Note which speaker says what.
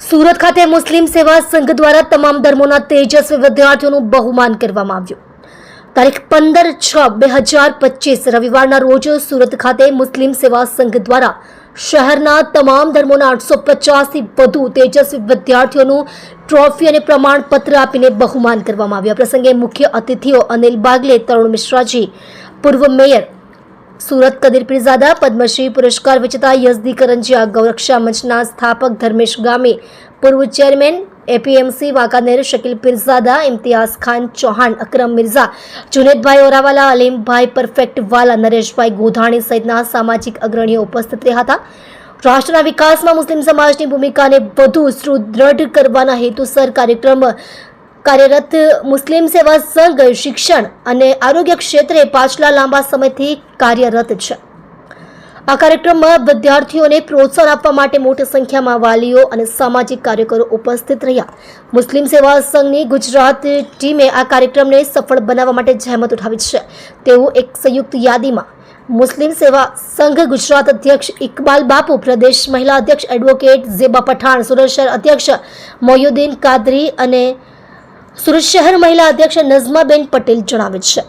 Speaker 1: સુરત ખાતે મુસ્લિમ સેવા સંઘ દ્વારા તમામ ધર્મોના તેજસ્વી વિદ્યાર્થીઓનું બહુમાન કરવામાં આવ્યું। તારીખ 15/6/2025 રવિવારના રોજ સુરત ખાતે મુસ્લિમ સેવા સંઘ દ્વારા શહેરના તમામ ધર્મોના 850 થી વધુ તેજસ્વી વિદ્યાર્થીઓનું ટ્રોફી અને પ્રમાણપત્ર આપીને બહુમાન કરવામાં આવ્યું। આ પ્રસંગે મુખ્ય અતિથિઓ અનિલ બાગલે, તરુણ મિશ્રાજી, પૂર્વ મેયર સુરત કદીર પીરઝાદા, પદ્મશ્રી પુરસ્કાર વિજેતા યઝદી કરંજિયા, ગૌરક્ષા મંચના સ્થાપક ધર્મેશ ગામી, પૂર્વ ચેરમેન એપીએમસી વાંકાનેર શકીલ પીરઝાદા, ઇમ્તિયાઝ ખાન ચૌહાણ, અકરમ મિર્ઝા, જુનેદભાઈ ઓરાવાલા, અલીમભાઈ પરફેક્ટ વાલા, નરેશભાઈ ગોધાણી સહિતના સામાજિક અગ્રણીઓ ઉપસ્થિત રહ્યા હતા। રાષ્ટ્રના વિકાસમાં મુસ્લિમ સમાજની ભૂમિકાને વધુ સુદૃઢ કરવાના હેતુસર કાર્યરત મુસ્લિમ સેવા સંઘ શિક્ષણ અને આરોગ્ય ક્ષેત્રે પાછલા લાંબા સમયથી કાર્યરત છે। આ કાર્યક્રમમાં વિદ્યાર્થીઓને પ્રોત્સાહન આપવા માટે મોટી સંખ્યામાં વાલીઓ અને સામાજિક કાર્યકરો ઉપસ્થિત રહ્યા। મુસ્લિમ સેવા સંઘની ગુજરાત ટીમે આ કાર્યક્રમને સફળ બનાવવા માટે જહેમત ઉઠાવી છે તેવું એક સંયુક્ત યાદીમાં મુસ્લિમ સેવા સંઘ ગુજરાત અધ્યક્ષ ઇકબાલ બાપુ, પ્રદેશ મહિલા અધ્યક્ષ એડવોકેટ ઝેબા પઠાણ, સુરત શહેર અધ્યક્ષ મોયુદ્દીન કાદરી અને સુરત શહેર મહિલા અધ્યક્ષ નઝમાબેન પટેલ જણાવે છે।